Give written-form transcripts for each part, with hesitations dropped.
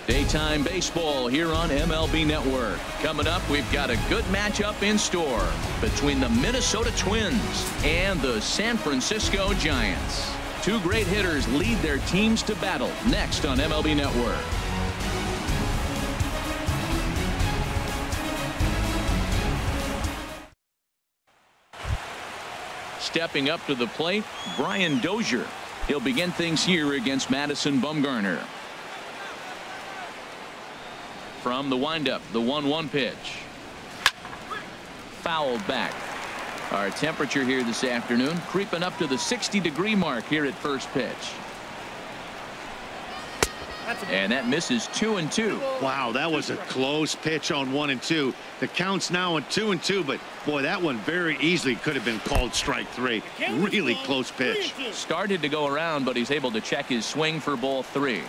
Daytime baseball here on MLB Network. Coming up, we've got a good matchup in store between the Minnesota Twins and the San Francisco Giants. Two great hitters lead their teams to battle next on MLB Network. Stepping up to the plate, Brian Dozier. He'll begin things here against Madison Bumgarner. From the windup, the 1-1 pitch. Fouled back. Our temperature here this afternoon creeping up to the 60-degree mark here at first pitch. And that misses 2-2. Wow, that was a close pitch on 1-2. The count's now on 2-2, but boy, that one very easily could have been called strike 3. Really close pitch. Started to go around, but he's able to check his swing for ball 3.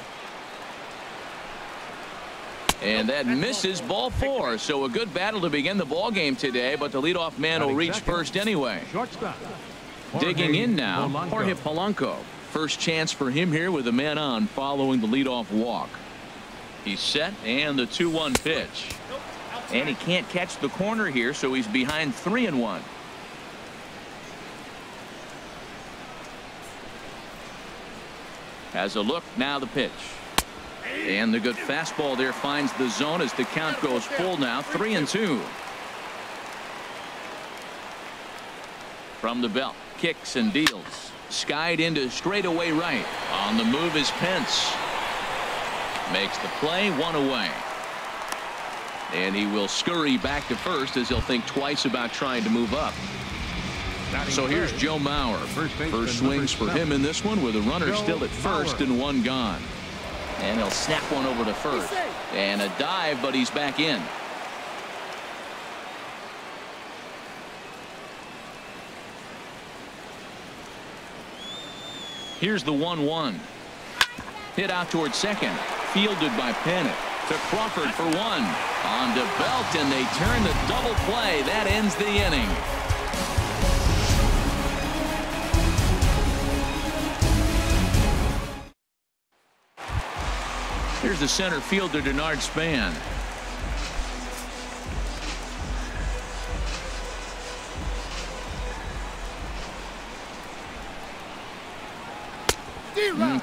And that misses ball 4. So a good battle to begin the ball game today, but the leadoff man will reach first anyway. Digging in now, Jorge Polanco. First chance for him here with a man on following the leadoff walk. He's set, and the 2-1 pitch. And he can't catch the corner here, so he's behind 3-1. Has a look, now the pitch. And the good fastball there finds the zone as the count goes full now, 3-2. From the belt, kicks and deals. Skied into straightaway right. On the move is Pence. Makes the play, 1 away. And he will scurry back to first as he'll think twice about trying to move up. So here's Joe Mauer. First swings for him in this one with a runner still at first and 1 gone. And he'll snap one over to first. And a dive, but he's back in. Here's the 1-1. Hit out towards second. Fielded by Pennant. To Crawford for 1. On to Belt, and they turn the double play. That ends the inning. Here's the center fielder, Denard Span.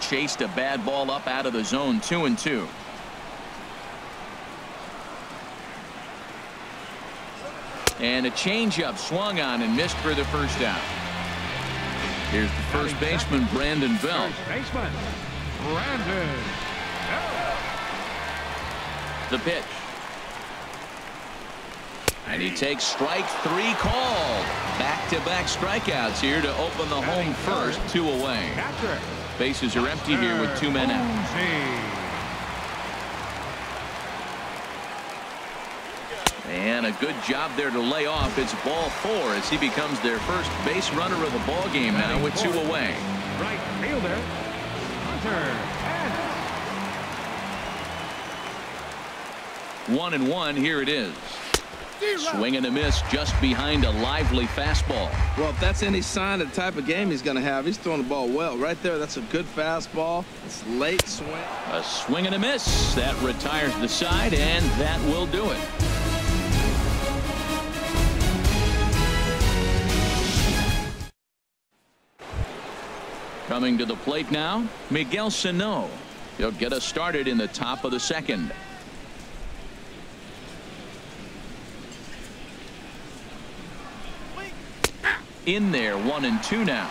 Chased a bad ball up out of the zone, 2-2. And a changeup swung on and missed for the first out. Here's the first baseman, Brandon Belt. The pitch. And he takes strike 3 called. Back-to-back strikeouts here to open the home first, 2 away. Bases are empty here with 2 men out. And a good job there to lay off. It's ball 4 as he becomes their first base runner of the ball game now with 2 away. Right fielder, Hunter. 1-1. Here it is. Swing and a miss just behind a lively fastball. Well, if that's any sign of the type of game he's going to have, he's throwing the ball well. Right there, that's a good fastball. It's late swing. A swing and a miss. That retires the side, and that will do it. Coming to the plate now, Miguel Sano. He'll get us started in the top of the second. In there, 1-2 now.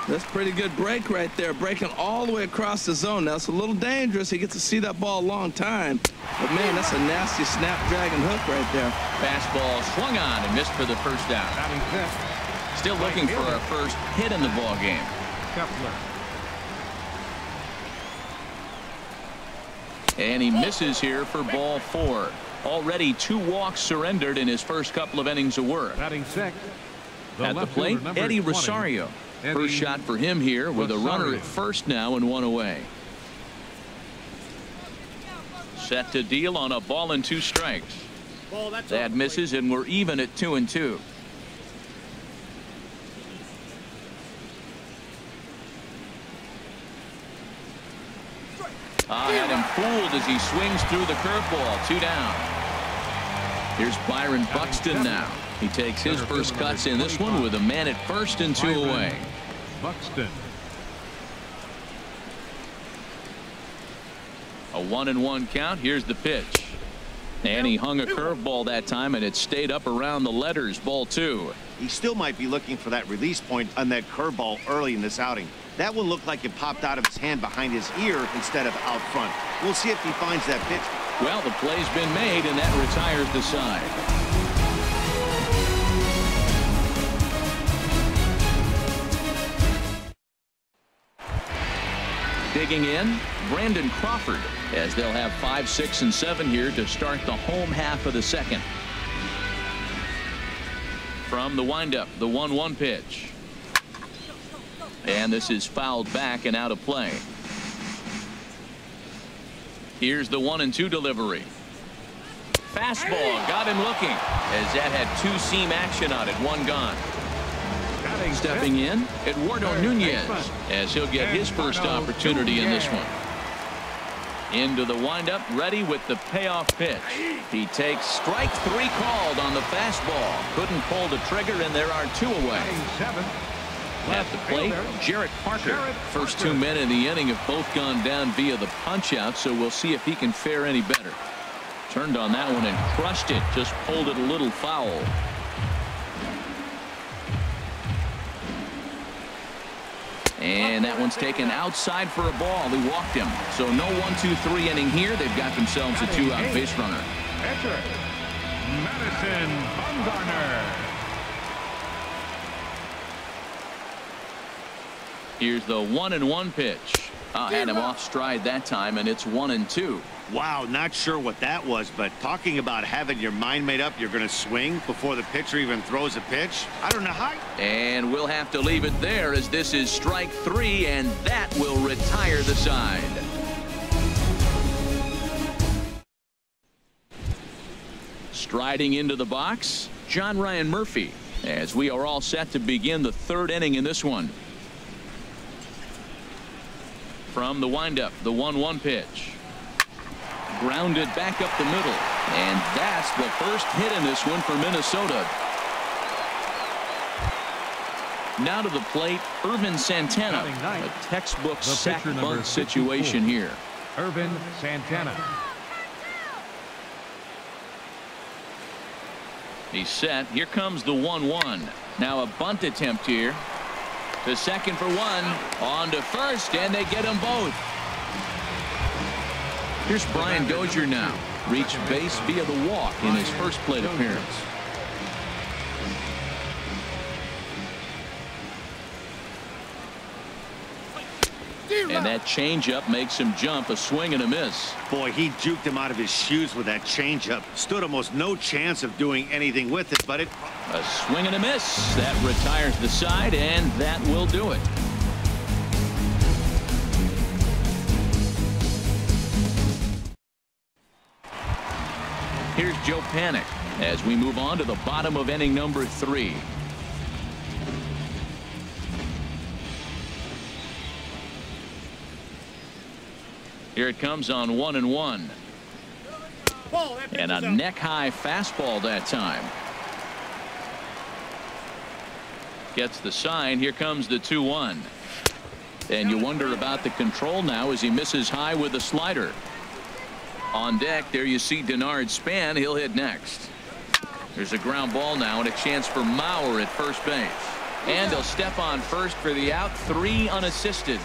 That's a pretty good break right there, breaking all the way across the zone. Now it's a little dangerous. He gets to see that ball a long time, but man, that's a nasty snapdragon hook right there. Fastball swung on and missed for the first out. Still looking for our first hit in the ball game. And he misses here for ball 4. Already 2 walks surrendered in his first couple of innings of work. At the plate, Eddie Rosario. First shot for him here with a runner at first now and 1 away. Set to deal on a ball and 2 strikes. That misses, and we're even at 2-2. Had him fooled as he swings through the curveball. 2 down. Here's Byron Buxton now. He takes his first cuts in this one with a man at first and 2 away. Buxton. A 1-1 count. Here's the pitch. And he hung a curveball that time, and it stayed up around the letters. Ball 2. He still might be looking for that release point on that curveball early in this outing. That one looked like it popped out of his hand behind his ear instead of out front. We'll see if he finds that pitch. Well, the play's been made, and that retires the side. Digging in, Brandon Crawford, as they'll have 5, 6, and 7 here to start the home half of the second. From the windup, the 1-1 pitch. And this is fouled back and out of play. Here's the 1-2 delivery. Fastball got him looking, as that had 2-seam action on it. 1 gone. Stepping in, Eduardo Nunez, as he'll get his first opportunity in this one. Into the windup, ready with the payoff pitch. He takes strike 3 called on the fastball. Couldn't pull the trigger, and there are 2 away. At the plate, Jarrett Parker. First 2 men in the inning have both gone down via the punch-out, so we'll see if he can fare any better. Turned on that one and crushed it. Just pulled it a little foul. And that one's taken outside for a ball. He walked him. So no 1-2-3 inning here. They've got themselves a 2-out base runner. Catcher, Madison Bumgarner. Here's the 1-1 pitch. Had him off stride that time, and it's 1-2. Wow, not sure what that was, but talking about having your mind made up, you're going to swing before the pitcher even throws a pitch. I don't know how. And we'll have to leave it there, as this is strike 3, and that will retire the side. Striding into the box, John Ryan Murphy, as we are all set to begin the 3rd inning in this one. From the windup, the 1-1 pitch. Grounded back up the middle, and that's the first hit in this one for Minnesota. Now to the plate, Irvin Santana. A textbook sack bunt situation here. Irvin Santana. He's set. Here comes the 1-1. Now a bunt attempt here. To second for 1. On to first, and they get them both. Here's Brian Dozier now. Reached base via the walk in his first plate appearance. And that changeup makes him jump. A swing and a miss. Boy, he juked him out of his shoes with that changeup. Stood almost no chance of doing anything with it, but it... A swing and a miss. That retires the side, and that will do it. Here's Joe Panik as we move on to the bottom of inning number 3. Here it comes on 1-1. And a neck-high fastball that time. Gets the sign. Here comes the 2-1. And you wonder about the control now as he misses high with the slider. On deck, there you see Denard Span. He'll hit next. There's a ground ball now and a chance for Mauer at first base. And he'll step on first for the out. 3 unassisted.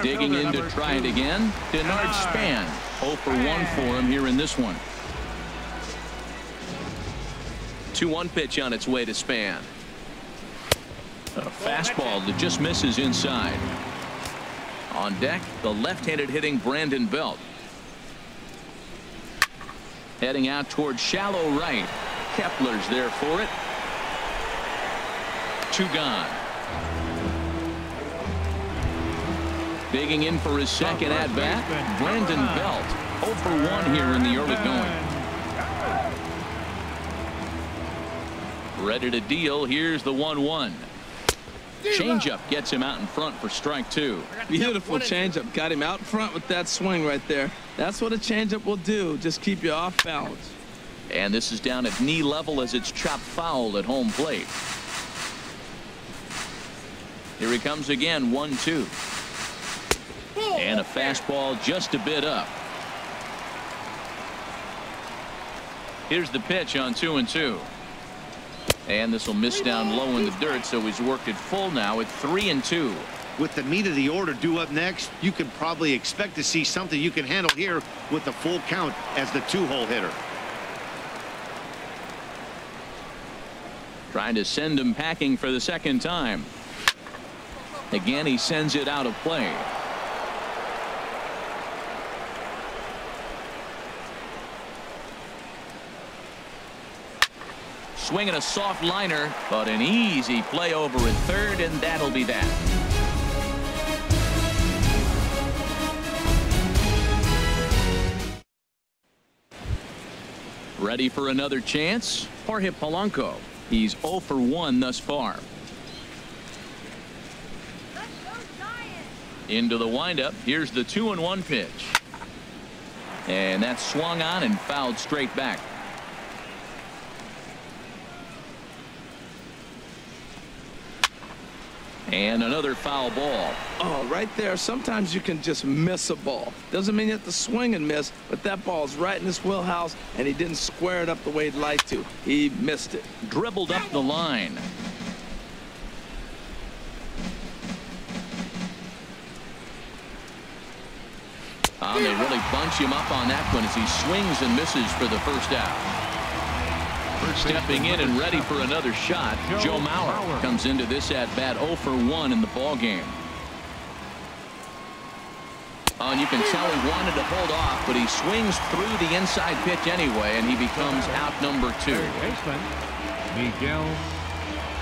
Digging in to try it again. Denard Span. 0 for 1 for him here in this one. 2-1 pitch on its way to Span. A fastball that just misses inside. On deck, the left-handed hitting Brandon Belt. Heading out towards shallow right. Kepler's there for it. 2 gone. Digging in for his second at-bat, Brandon Belt. 0 for 1 here in the early going. Ready to deal. Here's the 1-1. Changeup gets him out in front for strike 2. Beautiful changeup. Got him out in front with that swing right there. That's what a changeup will do. Just keep you off balance. And this is down at knee level as it's chopped foul at home plate. Here he comes again, 1-2. And a fastball just a bit up. Here's the pitch on 2-2. And this will miss down low in the dirt, so he's worked it full now at 3-2. With the meat of the order due up next, you can probably expect to see something you can handle here with the full count as the 2-hole hitter. Trying to send him packing for the second time. Again, he sends it out of play. Swinging a soft liner, but an easy play over at third, and that'll be that. Ready for another chance? Jorge Polanco. He's 0 for 1 thus far. Into the windup. Here's the 2-1 pitch. And that's swung on and fouled straight back. And another foul ball. Oh, right there. Sometimes you can just miss a ball. Doesn't mean you have to swing and miss, but that ball's right in his wheelhouse, and he didn't square it up the way he'd like to. He missed it. Dribbled up the line. They really bunch him up on that one as he swings and misses for the first out. Stepping in and ready for another shot, Joe Mauer comes into this at bat 0 for 1 in the ball game. And you can tell he wanted to hold off, but he swings through the inside pitch anyway, and he becomes out number 2. Baseman Miguel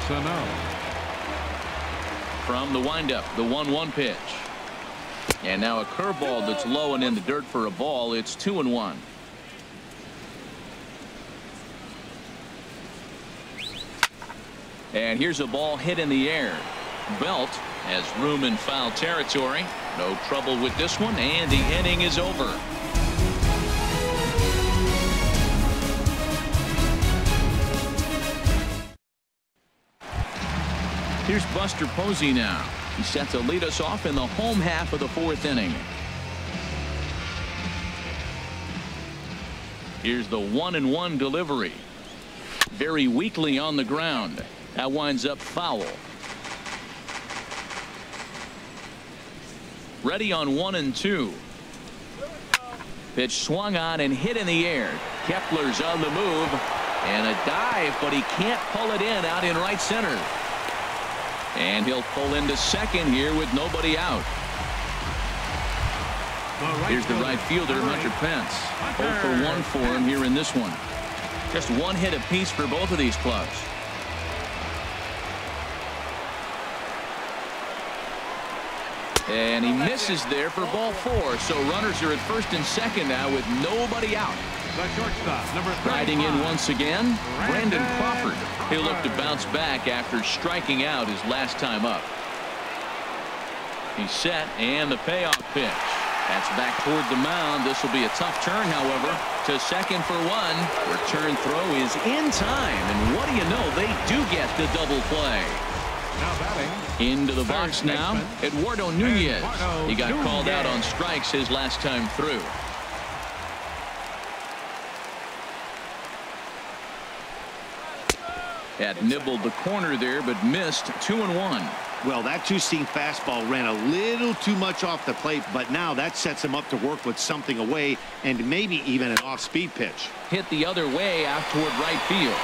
Sano. From the windup, the 1-1 pitch. And now a curveball that's low and in the dirt for a ball. It's 2-1. And here's a ball hit in the air. Belt has room in foul territory. No trouble with this one, and the inning is over. Here's Buster Posey now. He's set to lead us off in the home half of the 4th inning. Here's the 1-1 delivery. Very weakly on the ground. That winds up foul. Ready on 1-2. Pitch swung on and hit in the air. Kepler's on the move. And a dive, but he can't pull it in out in right center. And he'll pull into second here with nobody out. Here's the right fielder, Hunter Pence. 0 for 1 for him here in this one. Just one hit apiece for both of these clubs. And he misses there for ball 4. So runners are at first and second now with nobody out. The shortstop, number 35. Riding in once again, Brandon Crawford. He'll look to bounce back after striking out his last time up. He's set, and the payoff pitch. That's back toward the mound. This will be a tough turn, however, to second for 1. Return throw is in time, and what do you know? They do get the double play. Now batting. Into the box now, Eduardo Nunez. He got called out on strikes his last time through. Had nibbled the corner there, but missed. 2-1. Well, that two-seam fastball ran a little too much off the plate, but now that sets him up to work with something away and maybe even an off-speed pitch. Hit the other way out toward right field.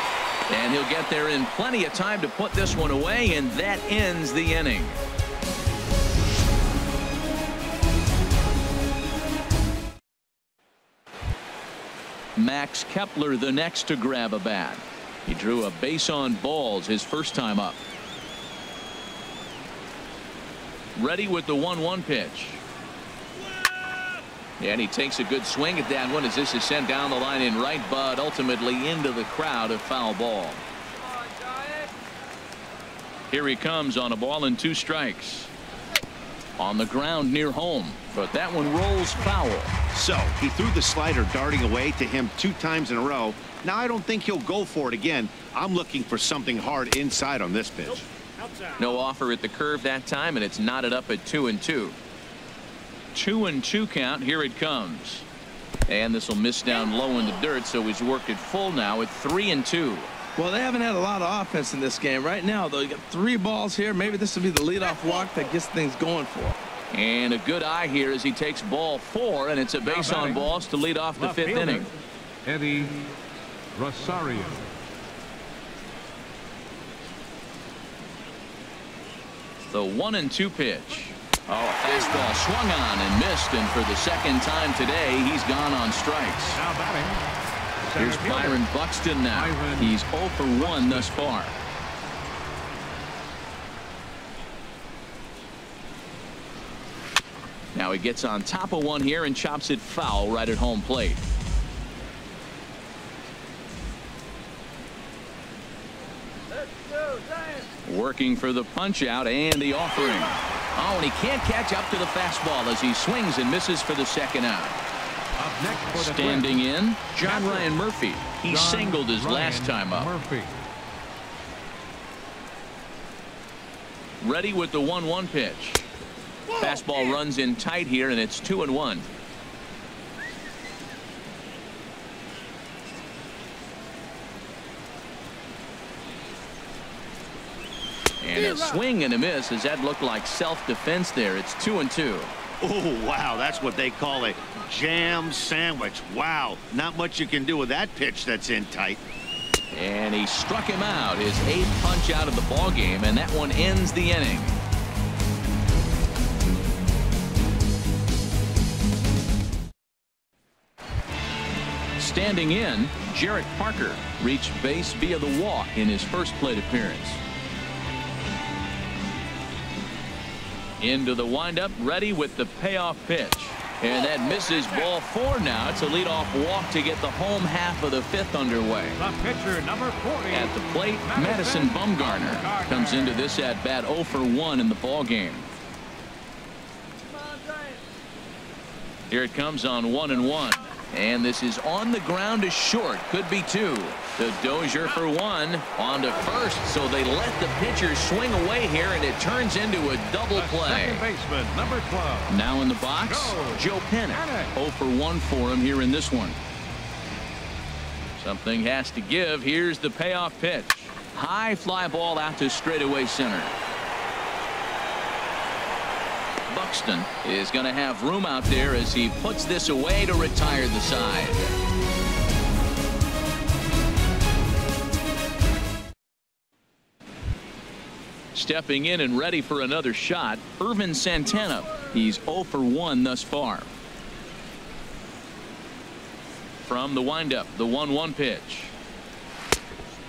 And he'll get there in plenty of time to put this one away, and that ends the inning. Max Kepler the next to grab a bat. He drew a base on balls his first time up. Ready with the 1-1 pitch. And he takes a good swing at that one as this is sent down the line in right, but ultimately into the crowd, a foul ball. Here he comes on a ball and 2 strikes. On the ground near home, but that one rolls foul. So he threw the slider darting away to him 2 times in a row. Now I don't think he'll go for it again. I'm looking for something hard inside on this pitch. No offer at the curve that time, and it's knotted up at 2-2. 2-2 count. Here it comes. And this will miss down low in the dirt, so he's worked it full now at 3-2. Well, they haven't had a lot of offense in this game. Right now, though, you got 3 balls here. Maybe this will be the leadoff walk that gets things going for him. And a good eye here as he takes ball 4, and it's a base on balls to lead off the 5th inning. Eddie Rosario. The 1-2 pitch. Oh, a fastball swung on and missed, and for the 2nd time today, he's gone on strikes. Now batting. Here's Byron Buxton now. He's 0 for 1 thus far. Now he gets on top of one here and chops it foul right at home plate. Working for the punch out and the offering. Oh, and he can't catch up to the fastball as he swings and misses for the 2nd out. Up next for the Standing in, John Ryan Murphy. He singled his last time up. Murphy. Ready with the 1-1 pitch. Fastball runs in tight here, and it's 2-1. And a swing and a miss as that looked like self-defense there. It's 2-2. Oh, wow, that's what they call a jam sandwich. Wow, not much you can do with that pitch that's in tight. And he struck him out, his 8th punch out of the ball game, and that one ends the inning. Standing in, Jarrett Parker reached base via the walk in his first plate appearance. Into the windup, ready with the payoff pitch. And that misses ball 4 now. It's a leadoff walk to get the home half of the 5th underway. The pitcher, number 40. At the plate, Madison Bumgarner comes into this at bat 0 for 1 in the ball game. Here it comes on 1-1. And this is on the ground to short. Could be 2. The Dozier for 1 on to first, so they let the pitcher swing away here, and it turns into a double play. Second baseman, number 12. Now in the box, Joe Pennick. 0 for 1 for him here in this one. Something has to give. Here's the payoff pitch. High fly ball out to straightaway center. Buxton is going to have room out there as he puts this away to retire the side. Stepping in and ready for another shot, Irvin Santana. He's 0 for 1 thus far. From the windup, the 1-1 pitch.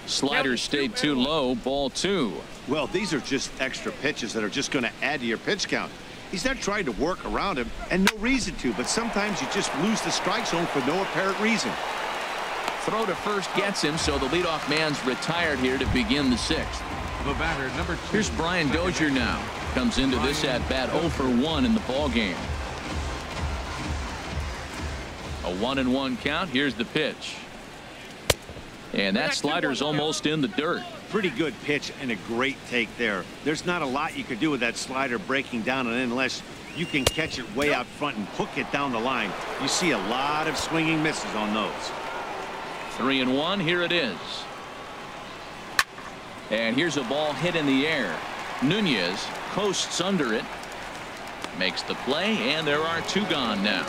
Slider stayed too low, ball 2. Well, these are just extra pitches that are just going to add to your pitch count. He's not trying to work around him, and no reason to, but sometimes you just lose the strike zone for no apparent reason. Throw to first gets him, so the leadoff man's retired here to begin the 6th. The batter, number 2. Here's Brian Dozier now. Comes into this at bat 0 for 1 in the ball game. A 1-1 count. Here's the pitch. And that slider's almost in the dirt. Pretty good pitch and a great take there. There's not a lot you could do with that slider breaking down and in unless you can catch it way out front and hook it down the line. You see a lot of swinging misses on those. 3-1. Here it is. And here's a ball hit in the air. Nunez coasts under it. Makes the play, and there are 2 gone now.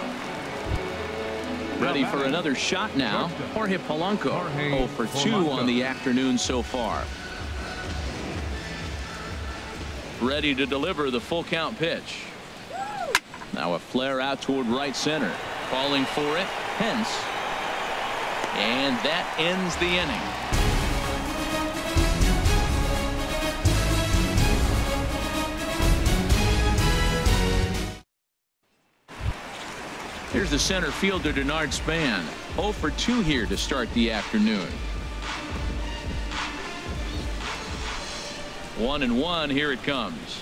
Ready for another shot now. Jorge Polanco, 0 for 2 on the afternoon so far. Ready to deliver the full count pitch. Now a flare out toward right center. Calling for it, Pence. And that ends the inning. Here's the center fielder, Denard Span. 0 for 2 here to start the afternoon. 1-1. Here it comes.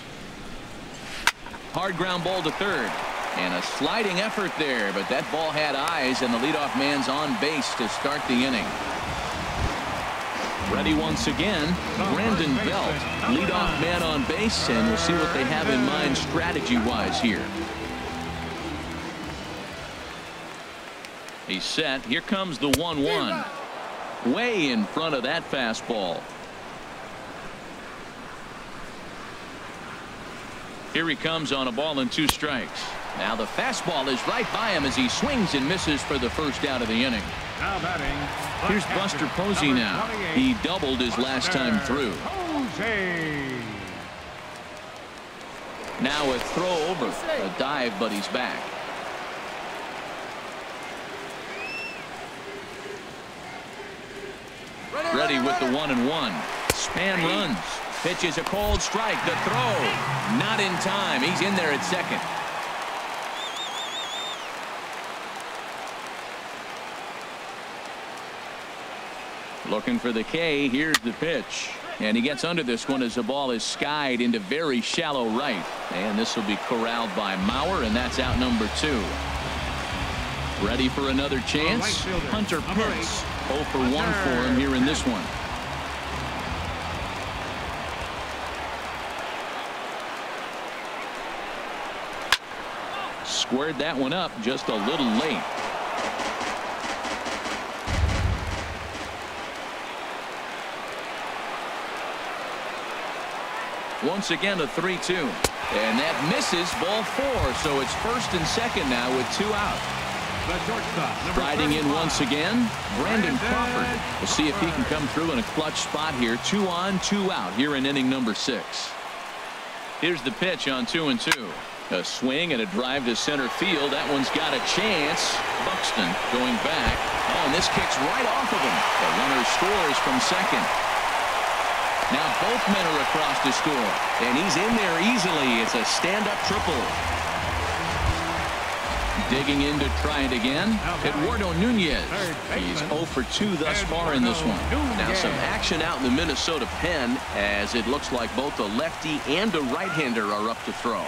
Hard ground ball to third. And a sliding effort there, but that ball had eyes, and the leadoff man's on base to start the inning. Ready once again, Brandon Belt, leadoff man on base, and we'll see what they have in mind strategy-wise here. He's set. Here comes the 1-1. Way in front of that fastball. Here he comes on a ball and 2 strikes. Now the fastball is right by him as he swings and misses for the first out of the inning. Now batting. Here's Buster Posey now. He doubled his last time through. Now a throw over. A dive, but he's back. Ready with the 1-1. Span runs. Pitches a cold strike. The throw. Not in time. He's in there at second. Looking for the K. Here's the pitch. And he gets under this one as the ball is skied into very shallow right. And this will be corralled by Mauer, and that's out number 2. Ready for another chance. Hunter Pitts. 0 for 1 for him here in this one. Squared that one up just a little late. Once again a 3-2. And that misses, ball 4. So it's first and second now with 2 out. Riding in once again, Brandon Crawford. We'll see if he can come through in a clutch spot here. 2 on, 2 out here in inning number 6. Here's the pitch on 2-2. A swing and a drive to center field. That one's got a chance. Buxton going back. Oh, and this kicks right off of him. The runner scores from second. Now both men are across to score, and he's in there easily. It's a stand-up triple. Digging in to try it again, Eduardo Nunez. He's 0 for 2 thus far in this one. Now some action out in the Minnesota pen, as it looks like both a lefty and a right-hander are up to throw.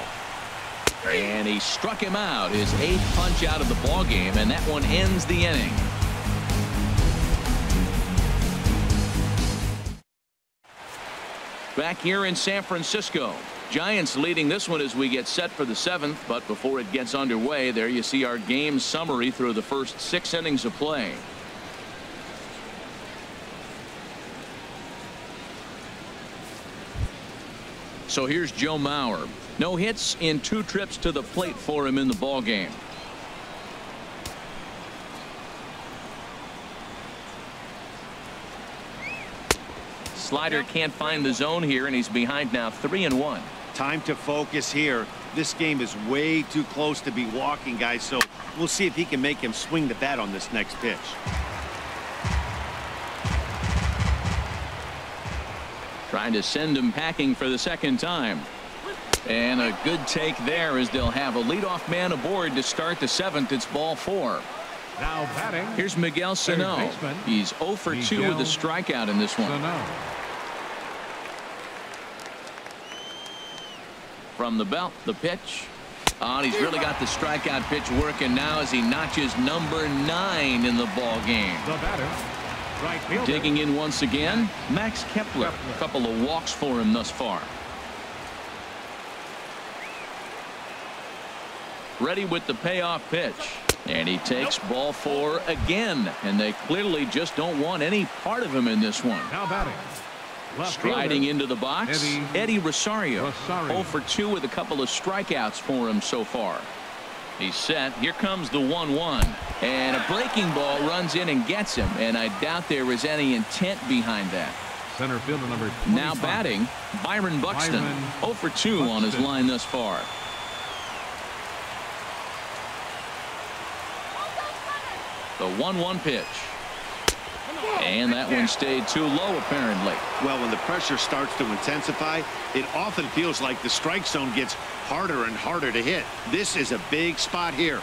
And he struck him out, his 8th punch out of the ball game, and that one ends the inning. Back here in San Francisco, Giants leading this one as we get set for the 7th. But before it gets underway, there you see our game summary through the first 6 innings of play. So here's Joe Mauer. No hits in 2 trips to the plate for him in the ball game. Slider can't find the zone here, and he's behind now 3-1. Time to focus here. This game is way too close to be walking, guys, so we'll see if he can make him swing the bat on this next pitch. Trying to send him packing for the 2nd time. And a good take there as they'll have a leadoff man aboard to start the 7th. It's ball 4. Now batting. Here's Miguel Sano. He's 0 for 2 with a strikeout in this one. From the belt, the pitch. Oh, he's really got the strikeout pitch working now as he notches number 9 in the ball game. The batter, right fielder. Digging in once again, Max Kepler. A couple of walks for him thus far. Ready with the payoff pitch. And he takes ball 4 again. And they clearly just don't want any part of him in this one. Now batting. Striding into the box, Eddie Rosario. 0 for 2 with a couple of strikeouts for him so far. He's set. Here comes the 1-1. And a breaking ball runs in and gets him. And I doubt there was any intent behind that. Center fielder number 25. Now batting, Byron Buxton. 0 for 2 on his line thus far. The 1-1 pitch. And that one stayed too low, apparently. Well, when the pressure starts to intensify, it often feels like the strike zone gets harder and harder to hit. This is a big spot here.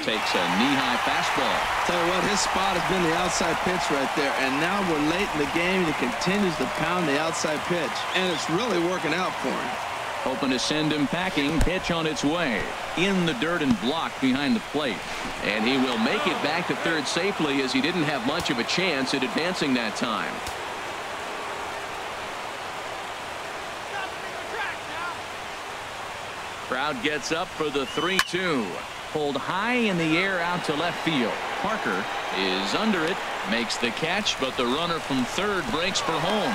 takes a knee-high fastball. Tell you what, his spot has been the outside pitch right there, and now we're late in the game, and he continues to pound the outside pitch, and it's really working out for him. Hoping to send him packing. Pitch on its way. In the dirt and blocked behind the plate. And he will make it back to third safely, as he didn't have much of a chance at advancing that time. Crowd gets up for the 3-2. Pulled high in the air out to left field. Parker is under it. Makes the catch, but the runner from third breaks for home.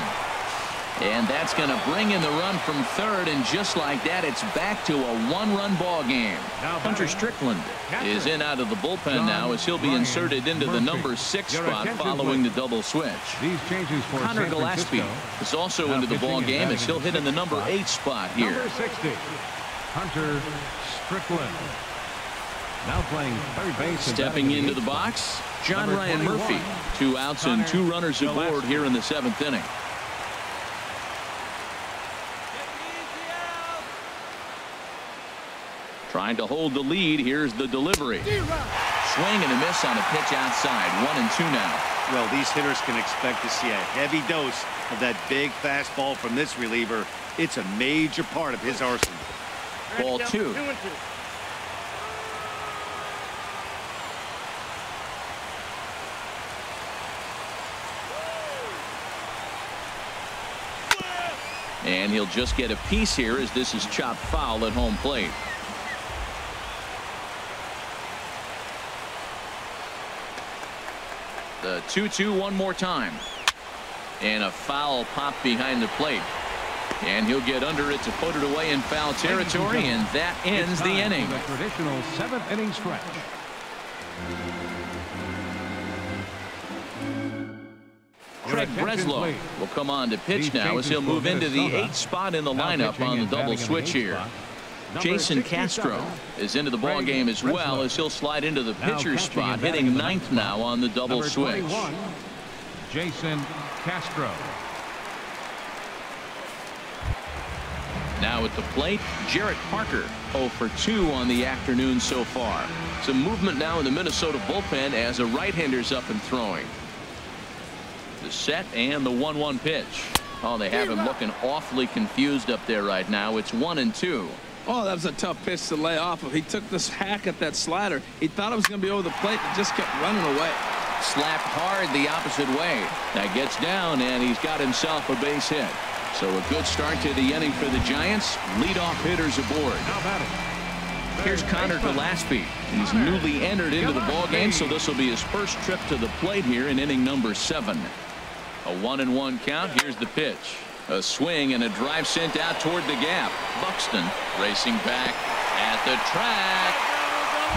And that's going to bring in the run from third, and just like that, it's back to a one-run ball game. Hunter Strickland is in out of the bullpen now, as he'll be inserted into the number 6 spot following the double switch. Connor Gillespie is also into the ball game, as he'll hit in the number 8 spot here. Number 60, Hunter Strickland. Now playing third base. Stepping into the box, John Ryan Murphy. 2 outs and 2 runners aboard here in the 7th inning. Trying to hold the lead. Here's the delivery. Swing and a miss on a pitch outside. 1-2 now. Well, these hitters can expect to see a heavy dose of that big fastball from this reliever. It's a major part of his arsenal. Ball 2. And he'll just get a piece here, as this is chopped foul at home plate. The 2-2 one more time. And a foul pop behind the plate. And he'll get under it to put it away in foul territory, and that ends the inning. The traditional 7th inning stretch. Craig Breslow will come on to pitch now, as he'll move into the 8th spot in the lineup on the double switch here. Jason Castro is into the ball game as well, as he'll slide into the pitcher's spot, hitting 9th now on the double switch. Jason Castro. Now at the plate, Jarrett Parker, 0 for 2 on the afternoon so far. Some movement now in the Minnesota bullpen, as a right-hander's up and throwing. The set and the 1-1 pitch. Oh, they have him looking awfully confused up there right now. It's 1-2. Oh, that was a tough pitch to lay off of. He took this hack at that slider. He thought it was going to be over the plate, and just kept running away. Slapped hard the opposite way. Now gets down, and he's got himself a base hit. So a good start to the inning for the Giants. Leadoff hitters aboard. Here's Connor Gillespie. He's newly entered into the ball game, so this will be his first trip to the plate here in inning number 7. A 1-1 count. Here's the pitch. A swing and a drive sent out toward the gap. Buxton racing back at the track,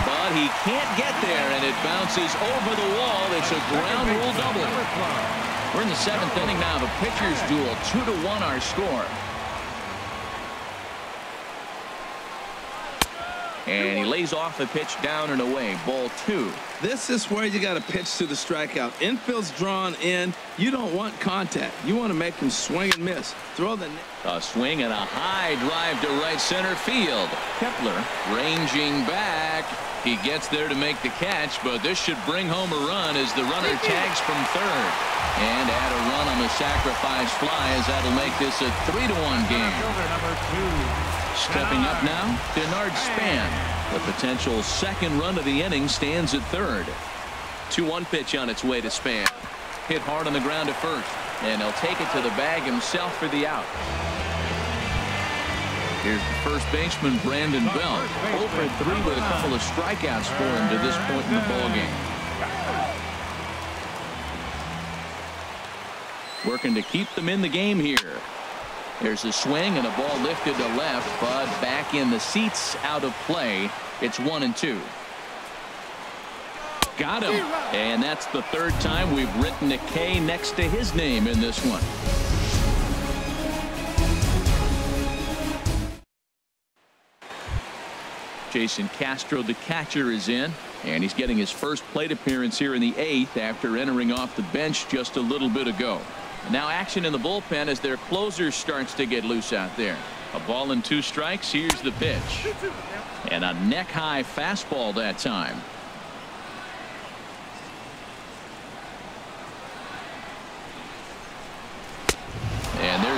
but he can't get there, and it bounces over the wall. It's a ground rule double. We're in the 7th inning now. The pitchers duel. 2-1 our score. And he lays off the pitch down and away. Ball 2. This is where you got to pitch to the strikeout. Infield's drawn in. You don't want contact. You want to make him swing and miss. Throw the a swing and a high drive to right center field. Kepler ranging back. He gets there to make the catch, but this should bring home a run, as the runner tags from third. And add a run on the sacrifice fly, as that'll make this a 3-1 game. Stepping up now, Denard Span. The potential second run of the inning stands at third. 2-1 pitch on its way to Span. Hit hard on the ground at first, and he'll take it to the bag himself for the out. Here's the first baseman, Brandon Bell. 0 for 3 with a couple of strikeouts for him to this point in the ballgame. Working to keep them in the game here. There's a swing and a ball lifted to left, but back in the seats, out of play. It's 1-2. Got him. And that's the 3rd time we've written a K next to his name in this one. Jason Castro, the catcher, is in, and he's getting his first plate appearance here in the 8th after entering off the bench just a little bit ago. Now action in the bullpen as their closer starts to get loose out there. A ball and 2 strikes. Here's the pitch. And a neck-high fastball that time.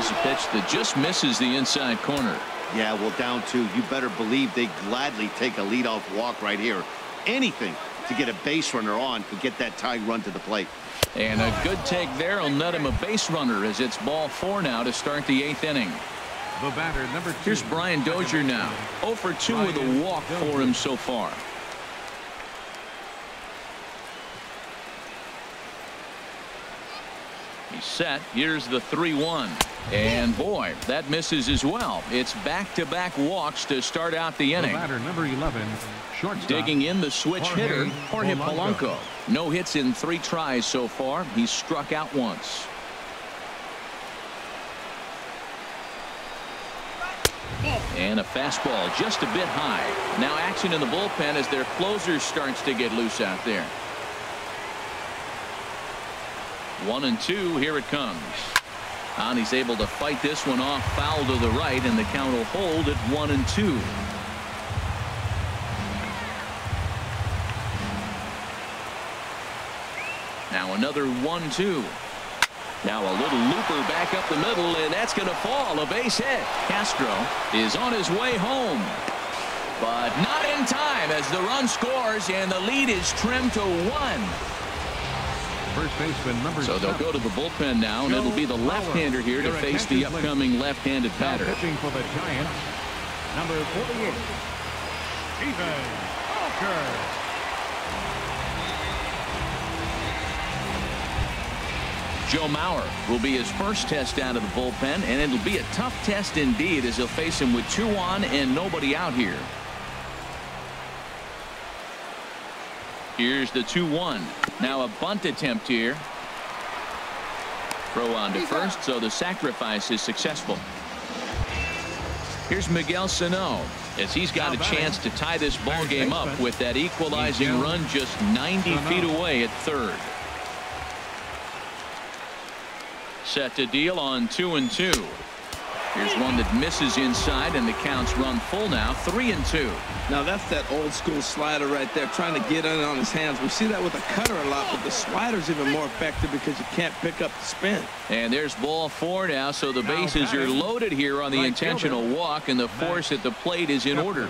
Here's a pitch that just misses the inside corner. Yeah, well, down 2. You better believe they gladly take a leadoff walk right here. Anything to get a base runner on to get that tying run to the plate. And a good take there will net him a base runner as it's ball 4 now to start the 8th inning. The batter, number 2. Here's Brian Dozier now. 0 for 2 with a walk for him so far. He's set. Here's the 3-1. And boy, that misses as well. It's back-to-back walks to start out the inning. The batter, number 11, shortstop. Digging in the switch hitter, Jorge Polanco. Polanco. No hits in 3 tries so far. He's struck out once. And a fastball just a bit high. Now action in the bullpen as their closer starts to get loose out there. 1-2. Here it comes. And he's able to fight this one off, foul to the right, and the count will hold at 1-2. Now another 1-2. Now a little looper back up the middle, and that's going to fall. A base hit. Castro is on his way home, but not in time as the run scores and the lead is trimmed to 1. First baseman, number 7. So they'll go to the bullpen now, and it'll be the left-hander here to face the upcoming left-handed batter. Pitching for the Giants, number 48, Steven Walker. Joe Mauer will be his first test out of the bullpen, and it'll be a tough test indeed as he'll face him with 2 on and nobody out here. Here's the 2-1. Now a bunt attempt here. Throw on to first, so the sacrifice is successful. Here's Miguel Sano as he's got a chance to tie this ball game up with that equalizing run just 90 feet away at third. Set to deal on 2-2. Here's one that misses inside, and the count's run full now. 3-2. Now that's that old school slider right there, trying to get in on his hands. We see that with a cutter a lot, but the slider's even more effective because you can't pick up the spin. And there's ball 4 now, so the bases are loaded here on the intentional walk, and the force at the plate is in order.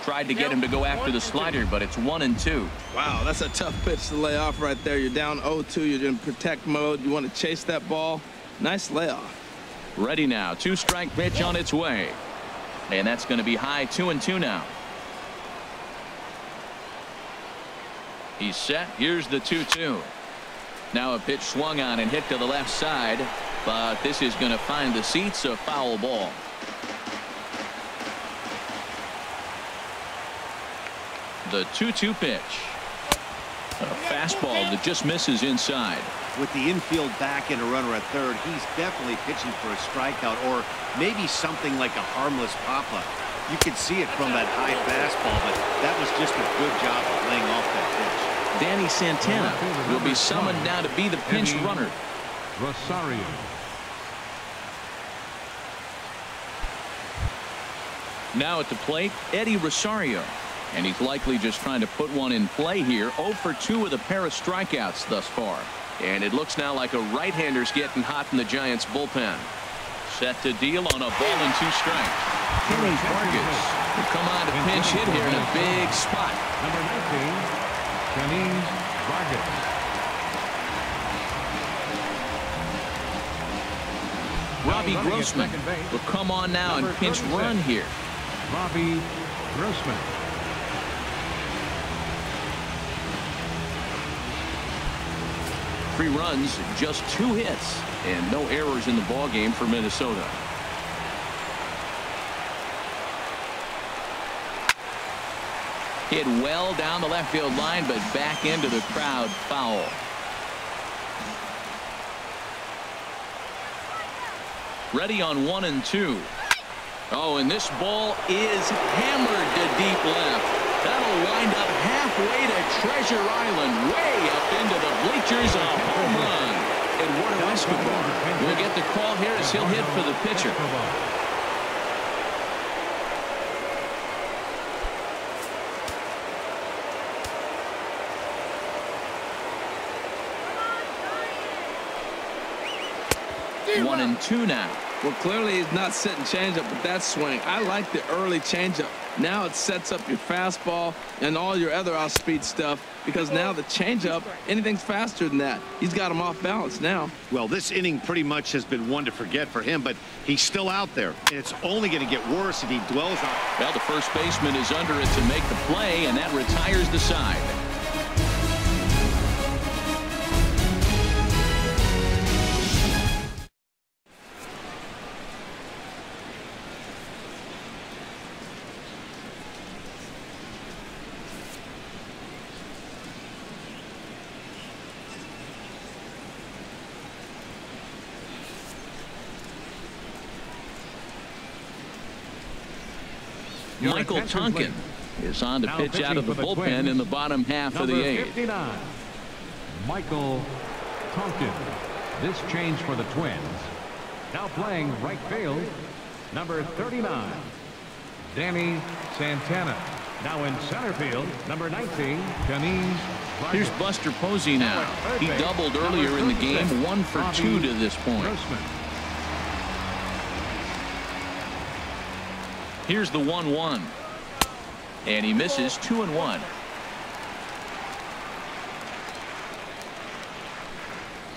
Tried to get him to go after the slider, but it's 1-2. Wow, that's a tough pitch to lay off right there. You're down 0-2. You're in protect mode. You want to chase that ball. Nice layoff. Ready now. 2-strike pitch on its way. And that's going to be high. 2-2 now. He's set. Here's the 2-2. Now a pitch swung on and hit to the left side, but this is going to find the seats. A foul ball. The 2-2 pitch. A fastball that just misses inside. With the infield back and a runner at third, he's definitely pitching for a strikeout or maybe something like a harmless pop-up. You could see it from that high fastball, but that was just a good job of laying off that pitch. Danny Santana will be summoned now to be the pinch runner. Rosario. Now at the plate, Eddie Rosario. And he's likely just trying to put one in play here. 0 for 2 with a pair of strikeouts thus far. And it looks now like a right-hander's getting hot in the Giants bullpen. Set to deal on a ball and 2 strikes. Kenny Vargas will come on to pinch hit here in a big spot. Number 19, Kenny Vargas. Robbie Grossman will come on now and pinch run here. Robbie Grossman. Three runs, just 2 hits, and no errors in the ball game for Minnesota. Hit well down the left field line, but back into the crowd, foul. Ready on 1-2. Oh, and this ball is hammered to deep left. That'll wind up halfway to Treasure Island, way up into the bleachers. A home run. Eduardo Escobar will get the call here as he'll hit for the pitcher. 1-2 now. Well, clearly he's not sitting changeup with that swing. I like the early changeup. Now it sets up your fastball and all your other off-speed stuff, because now the changeup, anything's faster than that. He's got him off balance now. Well, this inning pretty much has been one to forget for him, but he's still out there. And it's only going to get worse if he dwells on it. Well, the first baseman is under it to make the play, and that retires the side. Michael Tonkin is on to pitch out of the bullpen in the bottom half of the eighth. 59, Michael Tonkin. This change for the Twins. Now playing right field, number 39, Danny Santana. Now in center field, number 19, Ken. Here's Buster Posey now. He doubled earlier in the game, 1 for 2 to this point. Here's the 1-1. And he misses 2-1.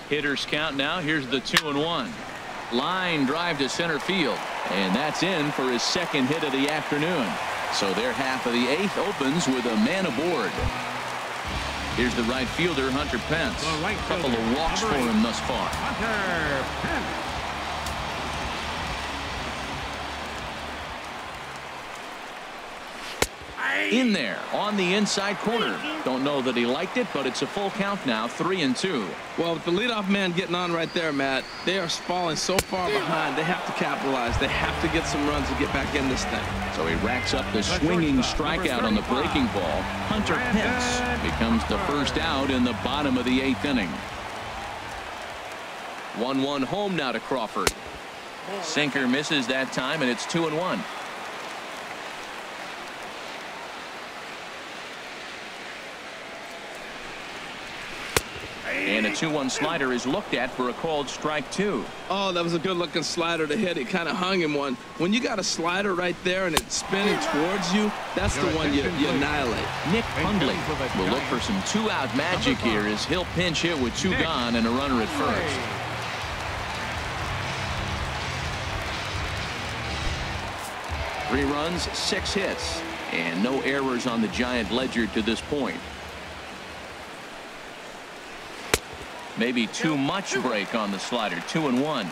Hitters count now. Here's the 2-1. Line drive to center field. And that's in for his second hit of the afternoon. So their half of the eighth opens with a man aboard. Here's the right fielder, Hunter Pence. A couple of walks for him thus far. Hunter Pence. In there on the inside corner. Don't know that he liked it, but it's a full count now, 3-2. Well, with the leadoff man getting on right there, Matt, they are falling so far behind. They have to capitalize. They have to get some runs to get back in this thing. So he racks up the swinging strikeout on the breaking ball. Hunter Pence becomes the first out in the bottom of the eighth inning. 1-1 home now to Crawford. Sinker misses that time, and it's 2-1. And a 2-1 slider is looked at for a called strike 2. Oh, that was a good-looking slider to hit. It kind of hung him one. When you got a slider right there and it's spinning towards you, that's the one you annihilate. Nick Hundley will look for some two-out magic here as he'll pinch hit with 2 gone and a runner at first. Three runs, 6 hits, and no errors on the Giant ledger to this point. Maybe too much break on the slider. 2-1.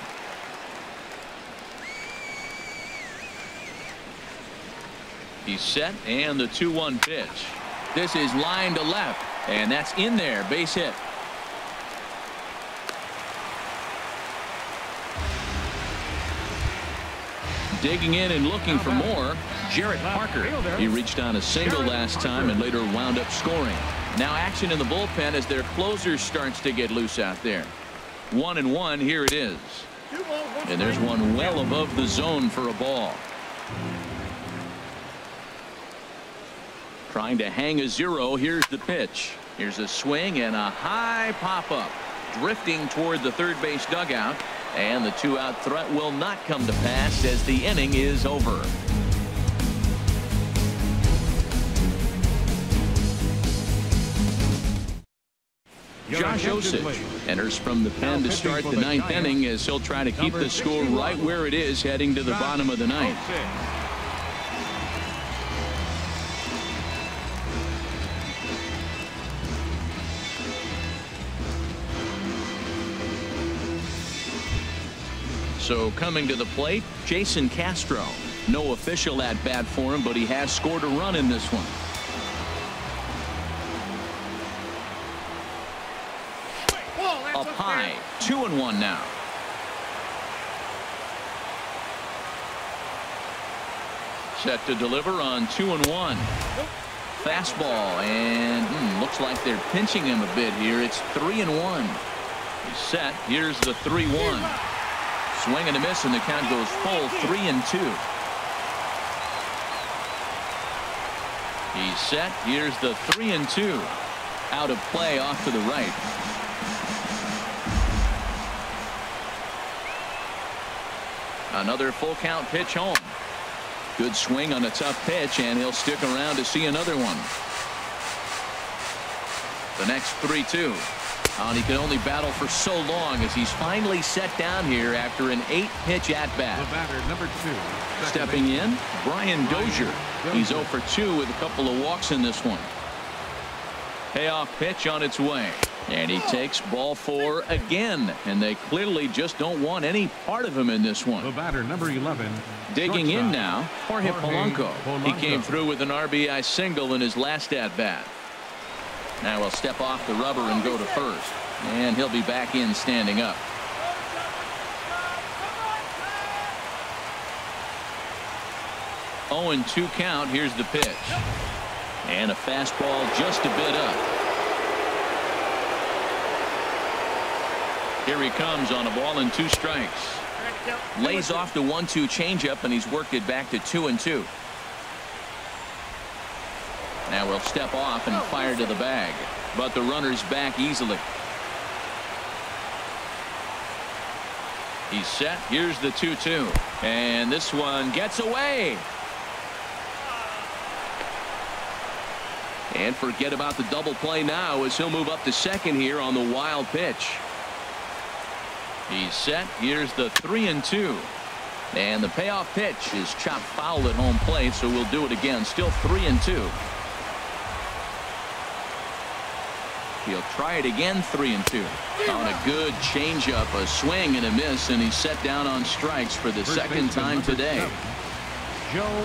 He's set, and the 2-1 pitch. This is line to left, and that's in there. Base hit. Digging in and looking for more, Jarrett Parker. He reached on a single last time and later wound up scoring. Now action in the bullpen as their closer starts to get loose out there. 1-1. Here it is. And there's one well above the zone for a ball. Trying to hang a 0. Here's the pitch. Here's a swing and a high pop-up. Drifting toward the third base dugout. And the 2-out threat will not come to pass as the inning is over. Josh Osich enters from the pen to start the ninth inning as he'll try to keep the score right where it is heading to the bottom of the ninth. So coming to the plate, Jason Castro. No official at bat for him, but he has scored a run in this one. Up high, 2-1 now. Set to deliver on 2-1. Fastball, and looks like they're pinching him a bit here. It's 3-1. He's set. Here's the 3-1. Swing and a miss, and the count goes full 3-2. He's set. Here's the 3-2. Out of play off to the right. Another full count pitch home. Good swing on a tough pitch, and he'll stick around to see another one. The next 3-2. And he can only battle for so long as he's finally set down here after an 8-pitch at-bat. The batter, number 2. Stepping in, Brian Dozier. He's 0 for 2 with a couple of walks in this one. Payoff pitch on its way. And he takes ball 4 again. And they clearly just don't want any part of him in this one. The batter, number 11. Digging in now, Jorge Polanco. He came through with an RBI single in his last at-bat. Now he'll step off the rubber and go to first. And he'll be back in standing up. Oh, and 2 count. Here's the pitch. And a fastball just a bit up. Here he comes on a ball and 2 strikes. Lays off the 1-2 changeup, and he's worked it back to 2-2. Now we'll step off and fire to the bag, but the runner's back easily. He's set. Here's the 2-2, and this one gets away. And forget about the double play now as he'll move up to second here on the wild pitch. He's set. Here's the 3-2. And the payoff pitch is chopped foul at home plate, so we'll do it again. Still 3-2. He'll try it again. 3-2. On a good changeup, a swing and a miss, and he's set down on strikes for the second time today.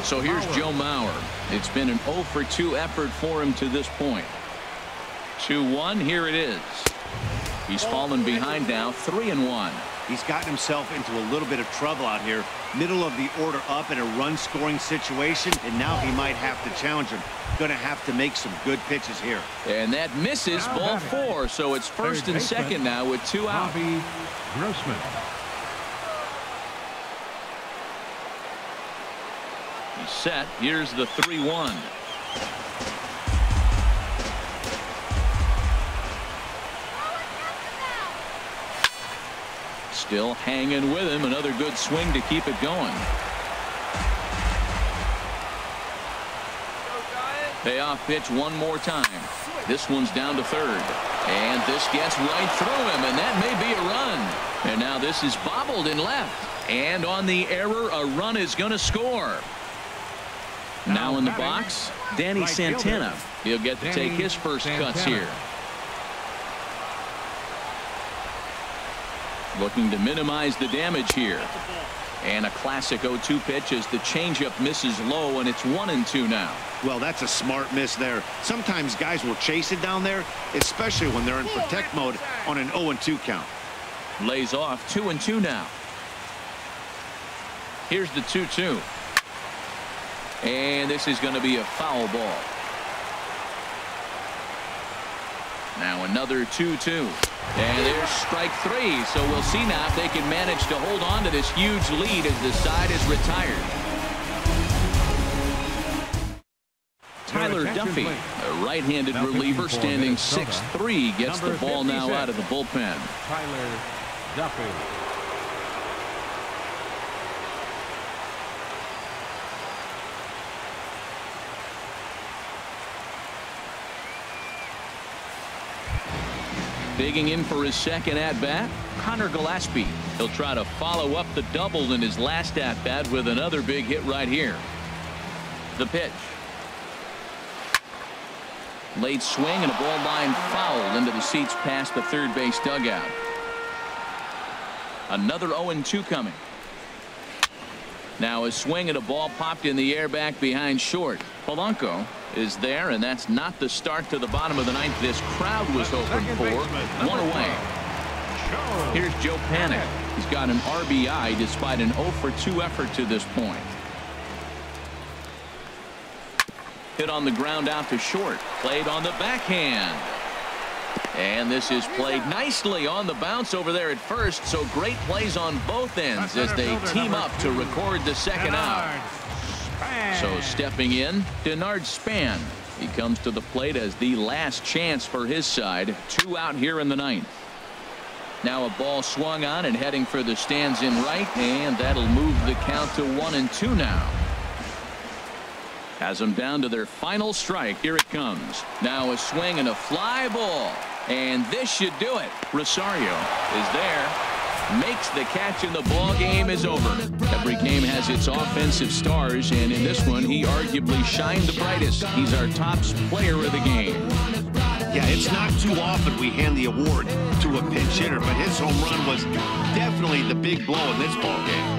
So here's Joe Mauer. It's been an 0 for 2 effort for him to this point. 2-1. Here it is. He's fallen behind now. 3-1. He's gotten himself into a little bit of trouble out here. Middle of the order up in a run scoring situation, and now he might have to challenge him. Going to have to make some good pitches here. And that misses. Ball 4. So it's first and second now with 2 out. Bobby Grossman. He's set. Here's the 3-1. Still hanging with him. Another good swing to keep it going. Payoff pitch one more time. This one's down to third. And this gets right through him, and that may be a run. And now this is bobbled in left. And on the error, a run is going to score. Now in the box, Danny Santana. He'll get to take his first cuts here. Looking to minimize the damage here. And a classic 0-2 pitch as the changeup misses low, and it's 1-2 now. Well, that's a smart miss there. Sometimes guys will chase it down there, especially when they're in protect mode on an 0-2 count. Lays off. 2-2 now. Here's the 2-2. And this is going to be a foul ball. Now another 2-2. And there's strike 3. So we'll see now if they can manage to hold on to this huge lead as the side is retired. Tyler Duffy, a right-handed reliever standing 6'3", gets the ball now out of the bullpen. Tyler Duffy. Digging in for his second at-bat, Connor Gillespie. He'll try to follow up the double in his last at-bat with another big hit right here. The pitch. Late swing and a ball line foul into the seats past the third base dugout. Another 0-2 coming. Now a swing and a ball popped in the air back behind short. Polanco is there, and that's not the start to the bottom of the ninth this crowd was hoping for. One away. Here's Joe Panik. He's got an RBI despite an 0 for 2 effort to this point. Hit on the ground out to short. Played on the backhand. And this is played nicely on the bounce over there at first. So great plays on both ends as they team up to record the second out. So stepping in, Denard Span. He comes to the plate as the last chance for his side. 2 out here in the ninth. Now a ball swung on and heading for the stands in right, and that'll move the count to 1-2 now. Has them down to their final strike. Here it comes. Now a swing and a fly ball. And this should do it. Rosario is there. Makes the catch, and the ball game is over. Every game has its offensive stars, and in this one he arguably shined the brightest. He's our top player of the game. Yeah, it's not too often we hand the award to a pinch hitter, but his home run was definitely the big blow in this ball game.